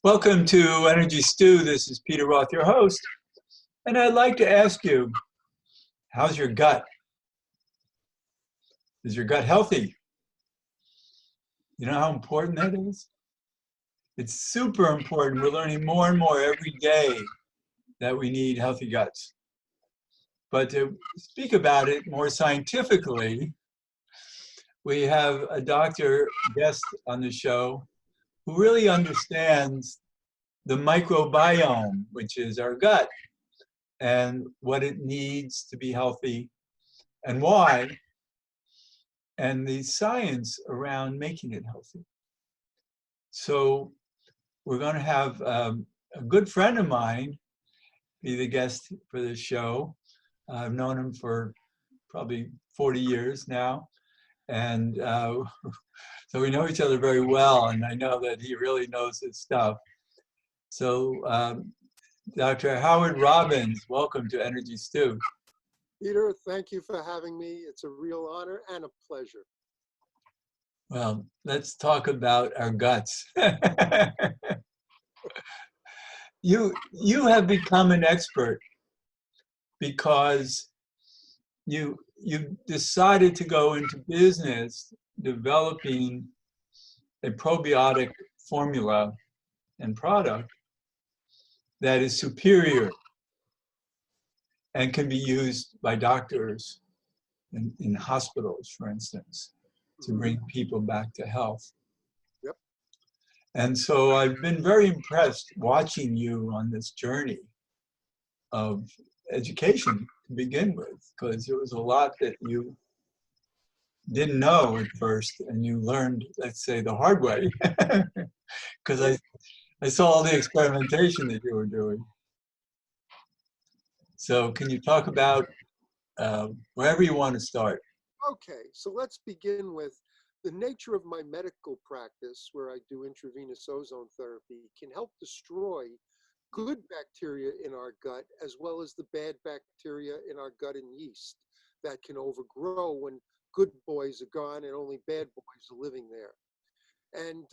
Welcome to Energy Stew. This is Peter Roth, your host. And I'd like to ask you, how's your gut? Is your gut healthy? You know how important that is? It's super important. We're learning more and more every day that we need healthy guts. But to speak about it more scientifically, we have a doctor guest on the show who really understands the microbiome, which is our gut, and what it needs to be healthy and why, and the science around making it healthy. So we're going to have a good friend of mine be the guest for this show. I've known him for probably 40 years now. And so we know each other very well, and I know that he really knows his stuff. So Dr. Howard Robbins, welcome to Energy Stew. Peter, thank you for having me. It's a real honor and a pleasure. Well, let's talk about our guts. You have become an expert because you decided to go into business developing a probiotic formula and product that is superior and can be used by doctors in hospitals, for instance, to bring people back to health. Yep. And so I've been very impressed watching you on this journey of education to begin with, because there was a lot that you didn't know at first, and you learned, let's say, the hard way, because I saw all the experimentation that you were doing. So can you talk about wherever you want to start? Okay, so let's begin with the nature of my medical practice, where I do intravenous ozone therapy, can help destroy good bacteria in our gut, as well as the bad bacteria in our gut and yeast that can overgrow when good boys are gone and only bad boys are living there. And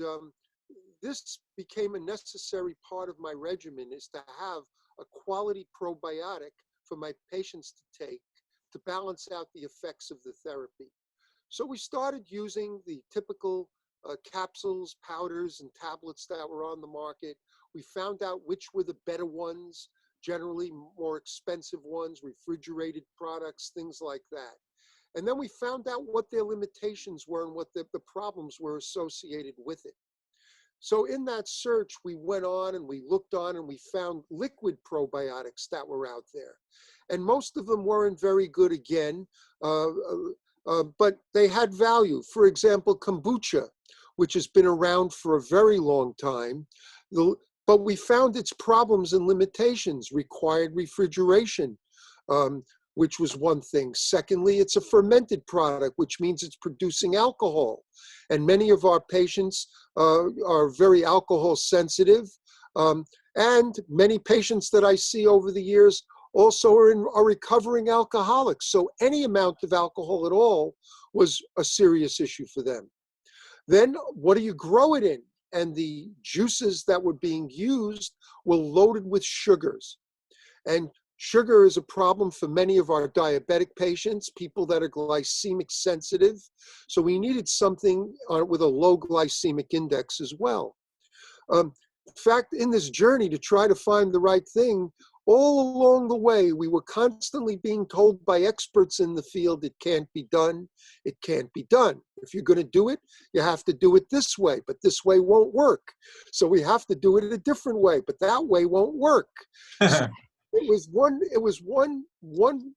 this became a necessary part of my regimen, is to have a quality probiotic for my patients to take to balance out the effects of the therapy. So we started using the typical capsules, powders, and tablets that were on the market. We found out which were the better ones, generally more expensive ones, refrigerated products, things like that. And then we found out what their limitations were and what the problems were associated with it. So in that search, we went on and we looked on and we found liquid probiotics that were out there. And most of them weren't very good again, but they had value. For example, kombucha, which has been around for a very long time, but we found its problems and limitations, required refrigeration, which was one thing. Secondly, it's a fermented product, which means it's producing alcohol. And many of our patients are very alcohol sensitive. And many patients that I see over the years also are recovering alcoholics. So any amount of alcohol at all was a serious issue for them. Then what do you grow it in? And the juices that were being used were loaded with sugars. And sugar is a problem for many of our diabetic patients, people that are glycemic sensitive. So we needed something with a low glycemic index as well. In fact, in this journey to try to find the right thing, all along the way, we were constantly being told by experts in the field, it can't be done, it can't be done. If you're going to do it, you have to do it this way, but this way won't work. So we have to do it in a different way, but that way won't work. So it was one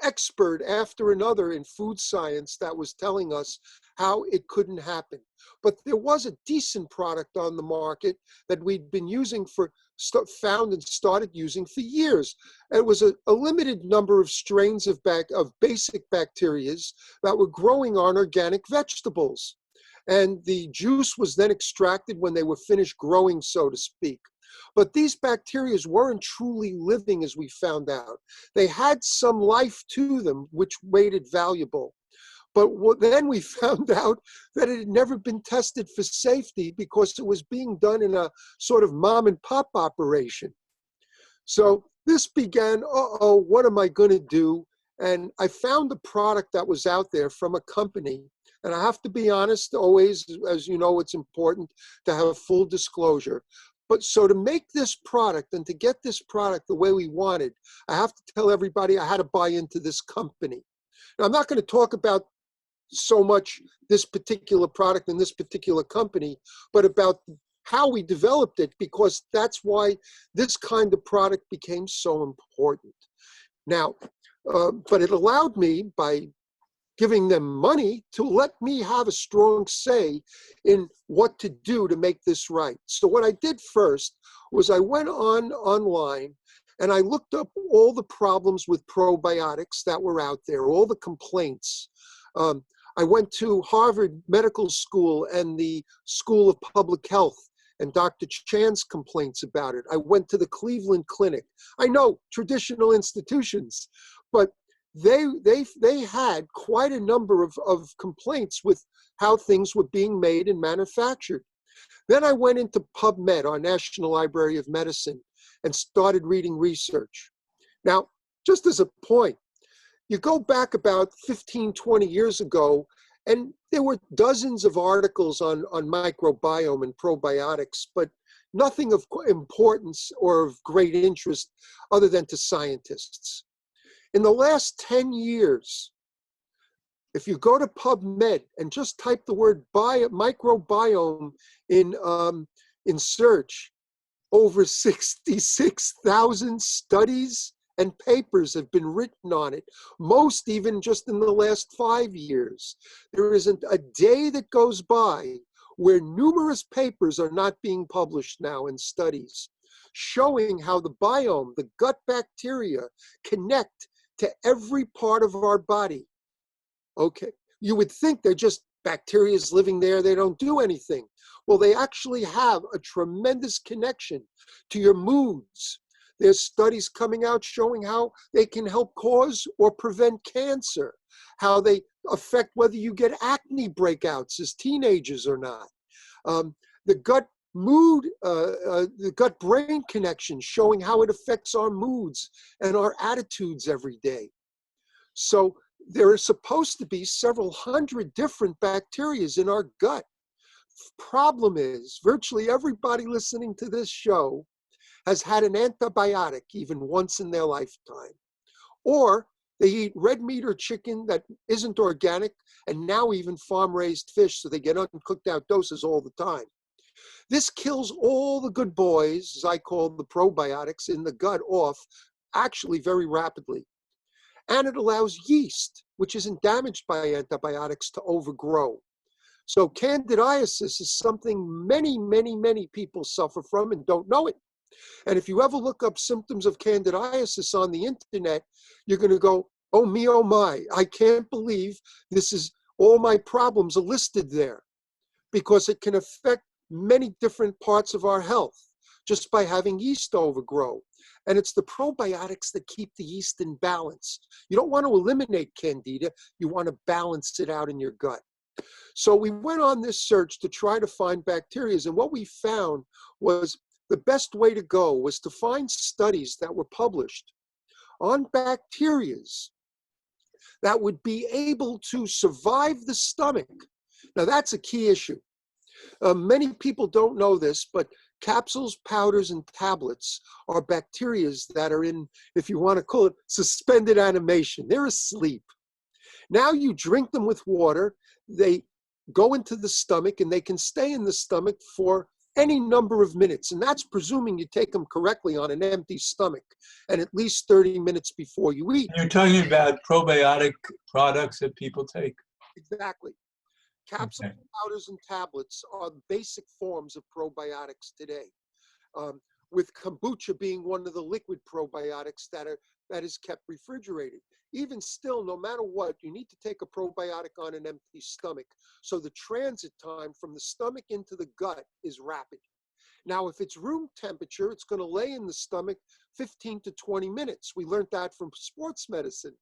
expert after another in food science that was telling us how it couldn't happen. But there was a decent product on the market that we'd been using found and started using for years. It was a limited number of strains of basic bacterias that were growing on organic vegetables. And the juice was then extracted when they were finished growing, so to speak. But these bacteria weren't truly living, as we found out. They had some life to them, which made it valuable. But then we found out that it had never been tested for safety because it was being done in a sort of mom and pop operation. So this began, uh-oh, what am I going to do? And I found a product that was out there from a company. And I have to be honest, always, as you know, it's important to have full disclosure. But so to make this product and to get this product the way we wanted, I have to tell everybody I had to buy into this company. Now, I'm not going to talk about so much this particular product and this particular company, but about how we developed it, because that's why this kind of product became so important. Now, but it allowed me, by giving them money, to let me have a strong say in what to do to make this right. So what I did first was I went online and I looked up all the problems with probiotics that were out there, all the complaints. I went to Harvard Medical School and the School of Public Health and Dr. Chan's complaints about it. I went to the Cleveland Clinic. I know, traditional institutions, but they had quite a number of complaints with how things were being made and manufactured. Then I went into PubMed, our National Library of Medicine, and started reading research. Now, just as a point, you go back about 15, 20 years ago, and there were dozens of articles on microbiome and probiotics, but nothing of importance or of great interest other than to scientists. In the last 10 years, if you go to PubMed and just type the word microbiome in search, over 66,000 studies and papers have been written on it, most even just in the last 5 years. There isn't a day that goes by where numerous papers are not being published now in studies showing how the biome, the gut bacteria, connect to every part of our body. Okay, you would think they're just bacteria living there, they don't do anything. Well, they actually have a tremendous connection to your moods. There's studies coming out showing how they can help cause or prevent cancer, how they affect whether you get acne breakouts as teenagers or not. The gut the gut-brain connection showing how it affects our moods and our attitudes every day. So there are supposed to be several hundred different bacteria in our gut. Problem is, virtually everybody listening to this show has had an antibiotic even once in their lifetime. Or they eat red meat or chicken that isn't organic, and now even farm-raised fish, so they get uncooked out doses all the time. This kills all the good boys, as I call the probiotics, in the gut off, actually very rapidly. And it allows yeast, which isn't damaged by antibiotics, to overgrow. So candidiasis is something many, many, many people suffer from and don't know it. And if you ever look up symptoms of candidiasis on the internet, you're going to go, oh me, oh my, I can't believe this is, all my problems are listed there, because it can affect many different parts of our health just by having yeast overgrow. And it's the probiotics that keep the yeast in balance. You don't want to eliminate candida, you want to balance it out in your gut. So we went on this search to try to find bacteria, and what we found was the best way to go was to find studies that were published on bacteria that would be able to survive the stomach. Now that's a key issue. Many people don't know this, but capsules, powders, and tablets are bacteria that are in, if you want to call it, suspended animation. They're asleep. Now you drink them with water, they go into the stomach, and they can stay in the stomach for any number of minutes. And that's presuming you take them correctly on an empty stomach and at least 30 minutes before you eat. You're talking about probiotic products that people take? Exactly. Capsules, powders, and tablets are the basic forms of probiotics today, with kombucha being one of the liquid probiotics that is kept refrigerated. Even still, no matter what, you need to take a probiotic on an empty stomach, so the transit time from the stomach into the gut is rapid. Now, if it's room temperature, it's going to lay in the stomach 15 to 20 minutes. We learned that from sports medicine.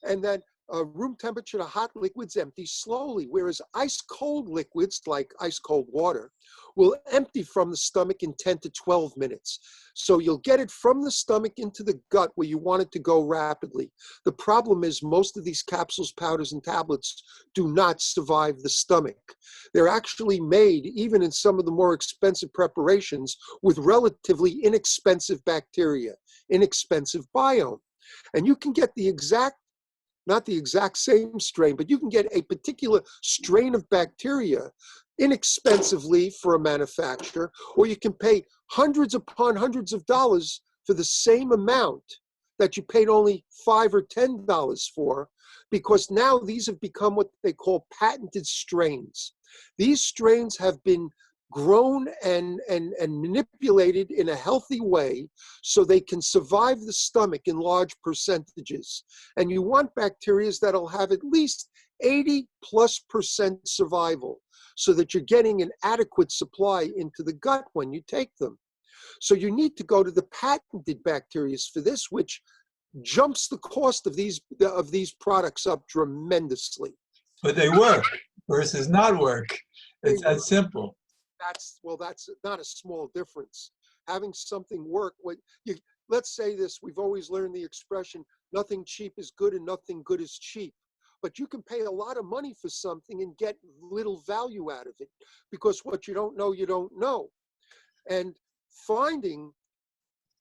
And then room temperature to hot liquids empty slowly, whereas ice cold liquids like ice cold water will empty from the stomach in 10 to 12 minutes. So you'll get it from the stomach into the gut where you want it to go rapidly. The problem is most of these capsules, powders, and tablets do not survive the stomach. They're actually made, even in some of the more expensive preparations, with relatively inexpensive bacteria, inexpensive biome. And you can get the exact, not the exact same strain, but you can get a particular strain of bacteria inexpensively for a manufacturer, or you can pay hundreds upon hundreds of dollars for the same amount that you paid only $5 or $10 for, because now these have become what they call patented strains. These strains have been grown and manipulated in a healthy way so they can survive the stomach in large percentages. And you want bacteria that'll have at least 80+% survival so that you're getting an adequate supply into the gut when you take them. So you need to go to the patented bacteria for this, which jumps the cost of these products up tremendously. But they work versus not work. It's that simple. That's not a small difference. Having something work, let's say this, we've always learned the expression, nothing cheap is good and nothing good is cheap. But you can pay a lot of money for something and get little value out of it, because what you don't know, you don't know. And finding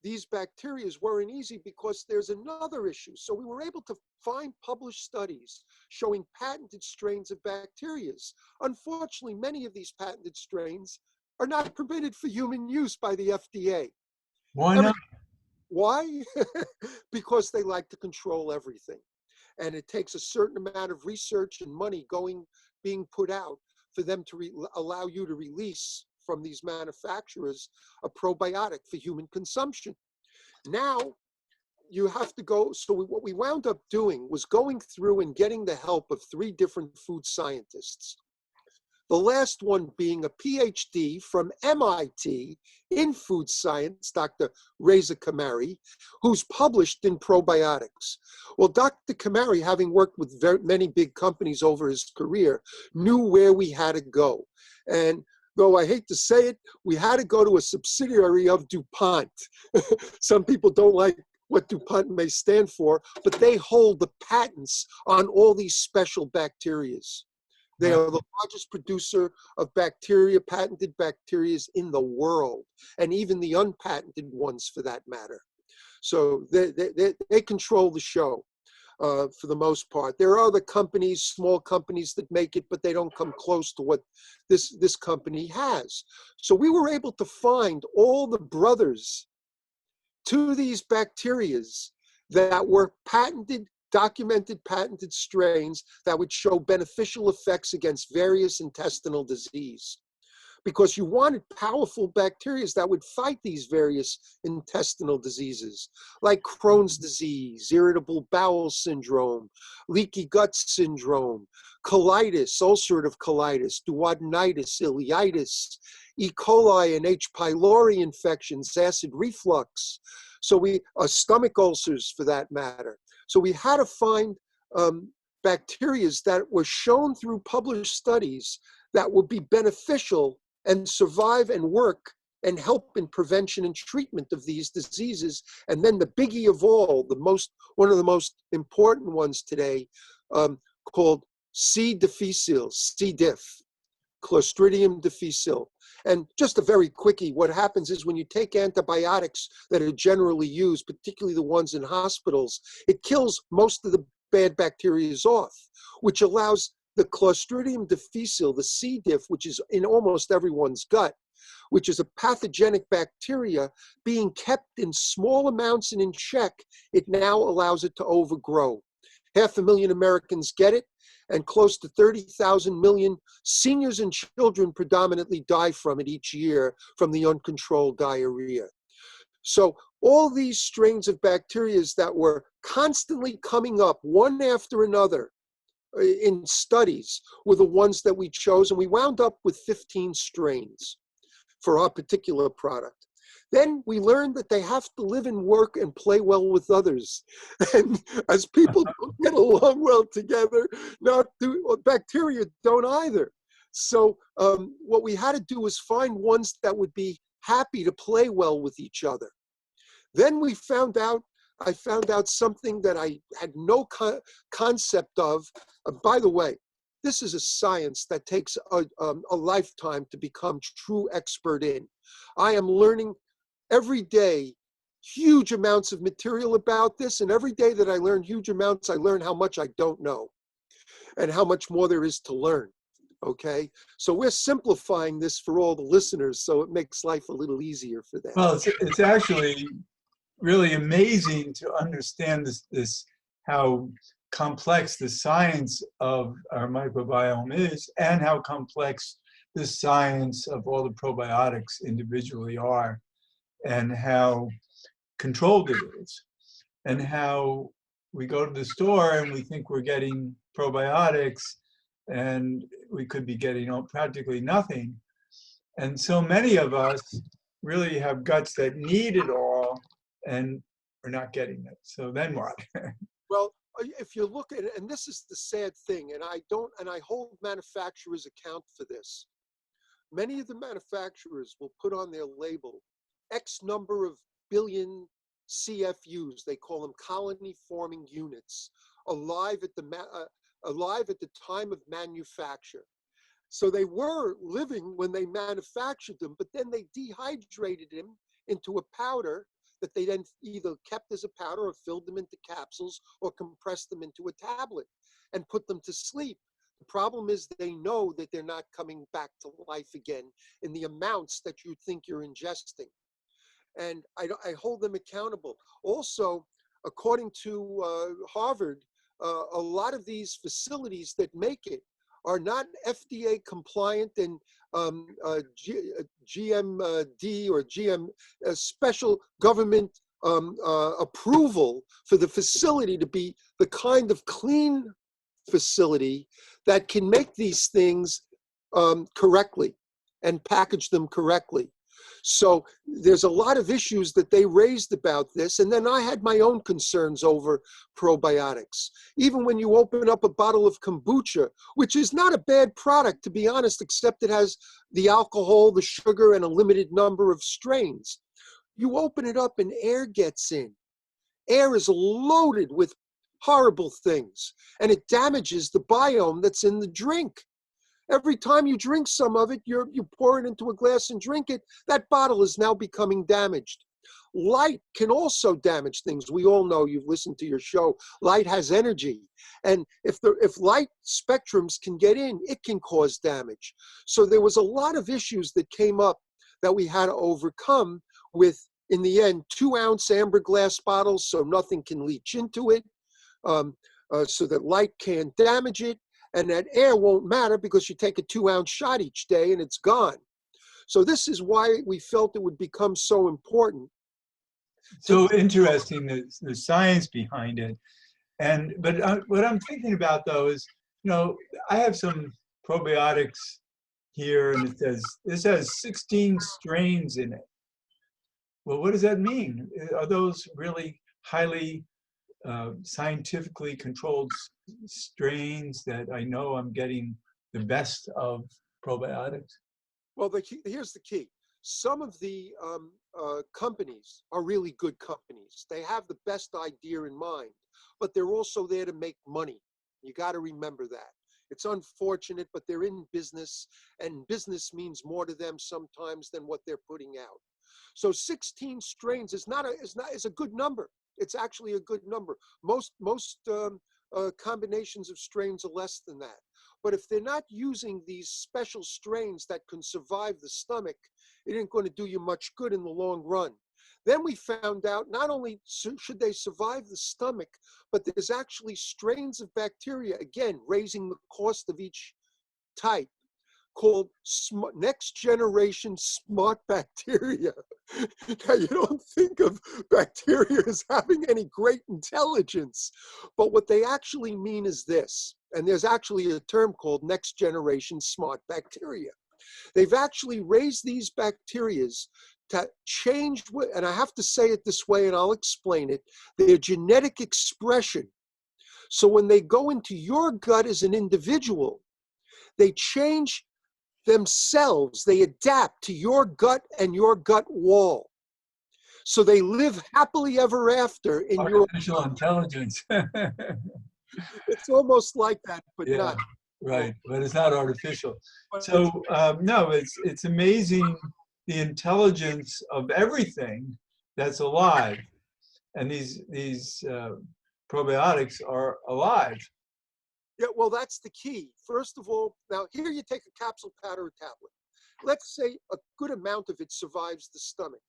these bacteria weren't easy because there's another issue. So we were able to find published studies showing patented strains of bacteria. Unfortunately, many of these patented strains are not permitted for human use by the FDA. Why not? Why? Because they like to control everything. And it takes a certain amount of research and money being put out for them to allow you to release from these manufacturers a probiotic for human consumption. Now you have to go, so what we wound up doing was going through and getting the help of 3 different food scientists. The last one being a PhD from MIT in food science, Dr. Reza Kamari, who's published in probiotics. Well, Dr. Kamari, having worked with many big companies over his career, knew where we had to go. And though I hate to say it, we had to go to a subsidiary of DuPont. Some people don't like what DuPont may stand for, but they hold the patents on all these special bacterias. They are the largest producer of bacteria, patented bacteria in the world, and even the unpatented ones for that matter. So they control the show for the most part. There are other companies, small companies that make it, but they don't come close to what this company has. So we were able to find all the brothers to these bacterias that were patented, documented patented strains that would show beneficial effects against various intestinal disease. Because you wanted powerful bacteria that would fight these various intestinal diseases, like Crohn's disease, irritable bowel syndrome, leaky gut syndrome, colitis, ulcerative colitis, duodenitis, ileitis, E. coli and H. pylori infections, acid reflux, stomach ulcers for that matter. So we had to find bacteria that were shown through published studies that would be beneficial and survive and work and help in prevention and treatment of these diseases. And then the biggie of all, one of the most important ones today, called C. difficile, C. diff, Clostridium difficile. And just a very quickie, what happens is when you take antibiotics that are generally used, particularly the ones in hospitals, it kills most of the bad bacteria off, which allows the Clostridium difficile, the C. diff, which is in almost everyone's gut, which is a pathogenic bacteria, being kept in small amounts and in check, it now allows it to overgrow. 500,000 Americans get it, and close to 30,000 million seniors and children predominantly die from it each year from the uncontrolled diarrhea. So all these strains of bacteria that were constantly coming up one after another in studies were the ones that we chose, and we wound up with 15 strains for our particular product. Then we learned that they have to live and work and play well with others. And as people don't get along well together, bacteria don't either. So what we had to do was find ones that would be happy to play well with each other. Then I found out something that I had no concept of. By the way, this is a science that takes a lifetime to become true expert in. I am learning every day huge amounts of material about this, and every day that I learn huge amounts, I learn how much I don't know and how much more there is to learn. Okay, so we're simplifying this for all the listeners, so it makes life a little easier for them. Well, it's actually really amazing to understand this how complex the science of our microbiome is, and how complex the science of all the probiotics individually are, and how controlled it is, and how we go to the store and we think we're getting probiotics, and we could be getting practically nothing. And so many of us really have guts that need it all, and we're not getting it. So then what? Well, if you look at it, and this is the sad thing, and I hold manufacturers account for this. Many of the manufacturers will put on their label X number of billion CFUs, they call them colony forming units, alive at the time of manufacture. So they were living when they manufactured them, but then they dehydrated them into a powder that they then either kept as a powder or filled them into capsules or compressed them into a tablet and put them to sleep. The problem is they know that they're not coming back to life again in the amounts that you think you're ingesting. And I hold them accountable. Also, according to Harvard, a lot of these facilities that make it are not FDA compliant, and GMD or GM special government approval for the facility to be the kind of clean facility that can make these things correctly and package them correctly. So there's a lot of issues that they raised about this. And then I had my own concerns over probiotics. Even when you open up a bottle of kombucha, which is not a bad product, to be honest, except it has the alcohol, the sugar, and a limited number of strains. You open it up and air gets in. Air is loaded with horrible things, and it damages the biome that's in the drink. Every time you drink some of it, you pour it into a glass and drink it, that bottle is now becoming damaged. Light can also damage things. We all know, you've listened to your show, light has energy. And if light spectrums can get in, it can cause damage. So there was a lot of issues that came up that we had to overcome with, in the end, 2-ounce amber glass bottles so nothing can leach into it, so that light can't damage it. And that air won't matter because you take a 2-ounce shot each day and it's gone. So this is why we felt it would become so important. So interesting, the science behind it. But what I'm thinking about though is, I have some probiotics here, and this has 16 strains in it. Well, what does that mean? Are those really highly scientifically controlled strains that I know I'm getting the best of probiotics? Well, here's the key. Some of the companies are really good companies. They have the best idea in mind, but they're also there to make money. You got to remember that. It's unfortunate, but they're in business, and business means more to them sometimes than what they're putting out. So 16 strains is a good number. It's actually a good number. Most combinations of strains are less than that. But if they're not using these special strains that can survive the stomach, it ain't going to do you much good in the long run. Then we found out not only should they survive the stomach, but there's actually strains of bacteria, again, raising the cost of each type, called next generation smart bacteria. Now, you don't think of bacteria as having any great intelligence, but what they actually mean is this, and there's actually a term called next generation smart bacteria. They've actually raised these bacteria to change, and I have to say it this way and I'll explain it, their genetic expression. So when they go into your gut as an individual, they change themselves, they adapt to your gut and your gut wall. So they live happily ever after in your Artificial intelligence. It's almost like that, but Yeah, not. right. But it's not artificial. But So no, it's amazing the intelligence of everything that's alive, and these probiotics are alive. yeah, well, that's the key. First of all, now here you take a capsule, powder, or tablet. Let's say a good amount of it survives the stomach.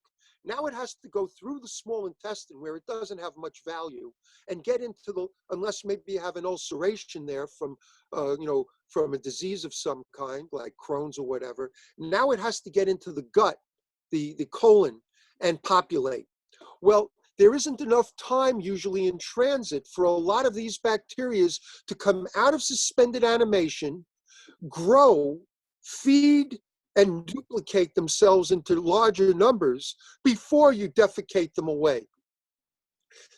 Now it has to go through the small intestine where it doesn't have much value and get into the, unless maybe you have an ulceration there from, from a disease of some kind, like Crohn's or whatever. Now it has to get into the gut, the colon, and populate. Well, there isn't enough time usually in transit for a lot of these bacteria to come out of suspended animation, grow, feed, and duplicate themselves into larger numbers before you defecate them away.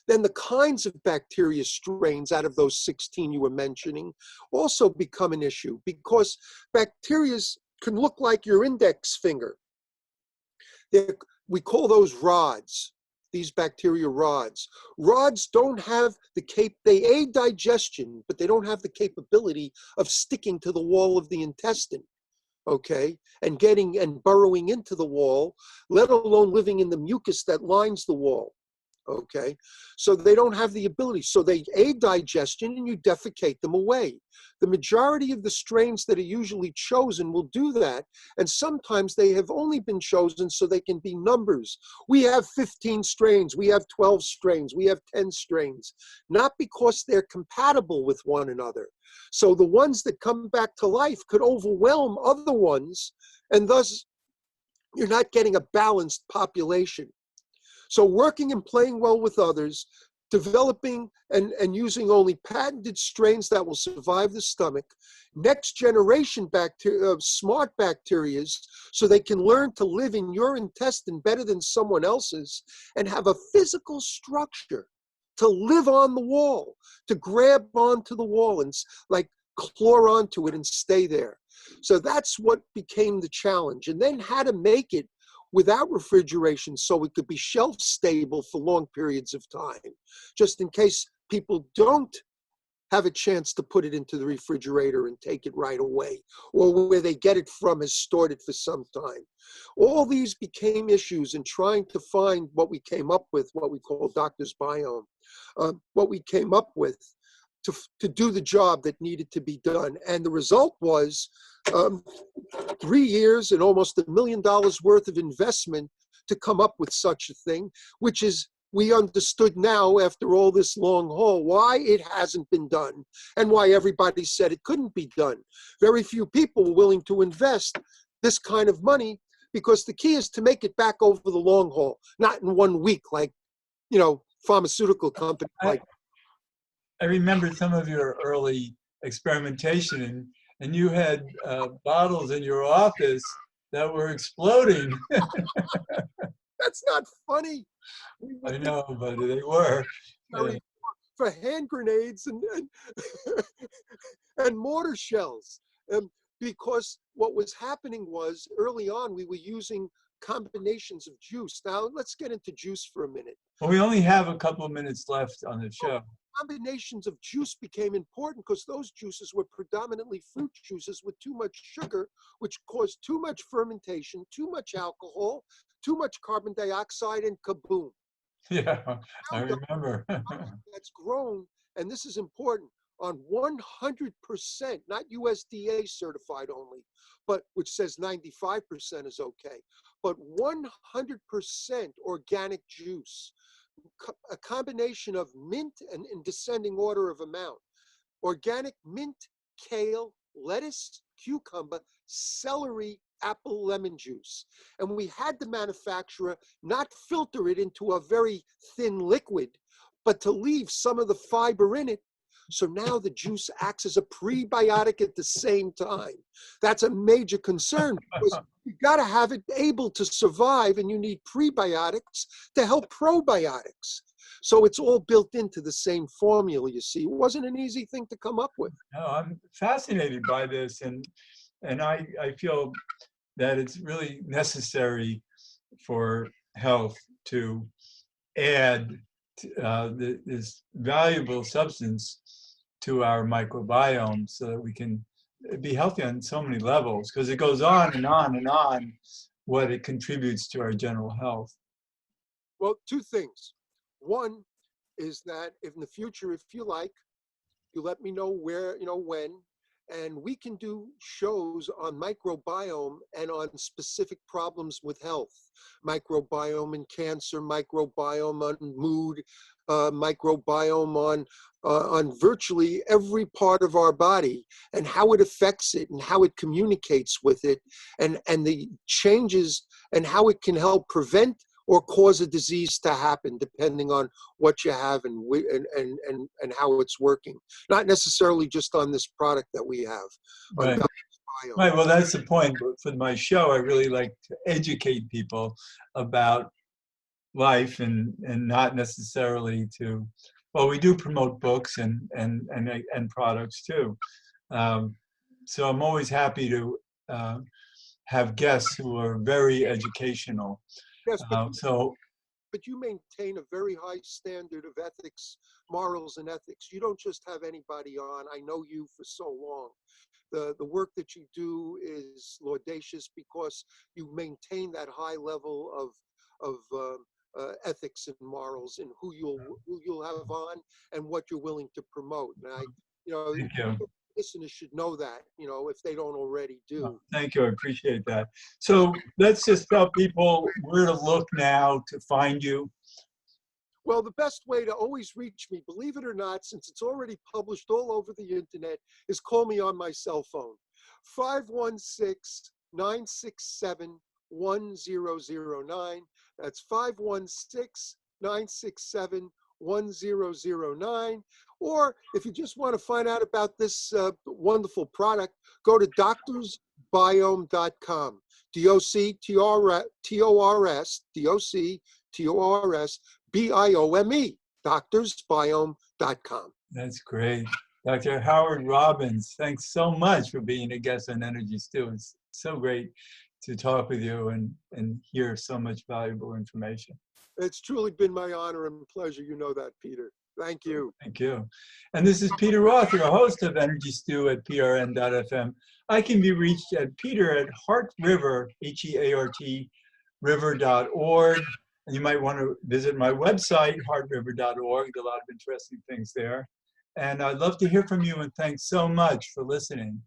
Then the kinds of bacteria strains out of those 16 you were mentioning also become an issue because bacteria can look like your index finger. We call those rods, these bacteria rods. Rods don't have they aid digestion, but they don't have the capability of sticking to the wall of the intestine. Okay, and getting and burrowing into the wall, let alone living in the mucus that lines the wall. Okay, so they don't have the ability. So they aid digestion and you defecate them away. The majority of the strains that are usually chosen will do that. And sometimes they have only been chosen so they can be numbers. We have 15 strains, we have 12 strains, we have 10 strains, not because they're compatible with one another. So the ones that come back to life could overwhelm other ones, and thus you're not getting a balanced population. So working and playing well with others, developing and using only patented strains that will survive the stomach, next generation bacteria, smart bacteria, so they can learn to live in your intestine better than someone else's and have a physical structure to live on the wall, to grab onto the wall and like claw onto it and stay there. So that's what became the challenge. And then how to make it without refrigeration so it could be shelf stable for long periods of time, just in case people don't have a chance to put it into the refrigerator and take it right away, or where they get it from has stored it for some time. All these became issues in trying to find what we came up with, what we call doctor's biome, what we came up with to do the job that needed to be done. And the result was 3 years and almost $1 million worth of investment to come up with such a thing, which is, we understood now after all this long haul why it hasn't been done and why everybody said it couldn't be done. Very few people were willing to invest this kind of money because the key is to make it back over the long haul, not in 1 week like, pharmaceutical company like. I remember some of your early experimentation, and you had bottles in your office that were exploding. That's not funny. I know, but they were. For hand grenades and mortar shells. Because what was happening was early on we were using combinations of juice. Now let's get into juice for a minute. Well, we only have a couple of minutes left on the show. Combinations of juice became important because those juices were predominantly fruit juices with too much sugar, which caused too much fermentation, too much alcohol, too much carbon dioxide, and kaboom. Yeah, I remember. That's grown, and this is important, on 100%, not USDA certified only, but which says 95% is okay, but 100% organic juice. A combination of mint and in descending order of amount. Organic mint, kale, lettuce, cucumber, celery, apple, lemon juice. And we had the manufacturer not filter it into a very thin liquid, but to leave some of the fiber in it So now the juice acts as a prebiotic at the same time. That's a major concern because you got to have it able to survive, and you need prebiotics to help probiotics. So it's all built into the same formula, you see. It wasn't an easy thing to come up with. No, I'm fascinated by this, and I feel that it's really necessary for health to add this valuable substance to our microbiome so that we can be healthy on so many levels, because it goes on and on and on what it contributes to our general health. Well, two things. One is that if in the future, if you like, you let me know where, when, and we can do shows on microbiome and on specific problems with health. Microbiome and cancer, microbiome on mood, microbiome on virtually every part of our body, and how it affects it and how it communicates with it, and the changes and how it can help prevent or cause a disease to happen, depending on what you have and how it's working. Not necessarily just on this product that we have. Right. Right. Well, that's the point. For my show, I really like to educate people about life, and not necessarily to. Well, we do promote books and products too. So I'm always happy to have guests who are very educational. Yes, but you maintain a very high standard of ethics, morals, and ethics. You don't just have anybody on. I know you for so long. The work that you do is laudacious because you maintain that high level of ethics and morals in who you'll have on and what you're willing to promote. And Thank you. Listeners should know that, if they don't already do. Oh, thank you. I appreciate that. So let's just tell people where to look now to find you. Well, the best way to always reach me, believe it or not, since it's already published all over the internet, is call me on my cell phone, 516-967-1009. That's 516-967-1009. Or if you just want to find out about this wonderful product, go to doctorsbiome.com. DoctorsBiome, doctorsbiome.com. That's great. Dr. Howard Robbins, thanks so much for being a guest on Energy Stew. It's so great to talk with you and hear so much valuable information. It's truly been my honor and pleasure. You know that, Peter. Thank you. Thank you. And this is Peter Roth, your host of Energy Stew at prn.fm. I can be reached at peter@heartriver, Heart, river.org. And you might want to visit my website, heartriver.org. A lot of interesting things there. And I'd love to hear from you, and thanks so much for listening.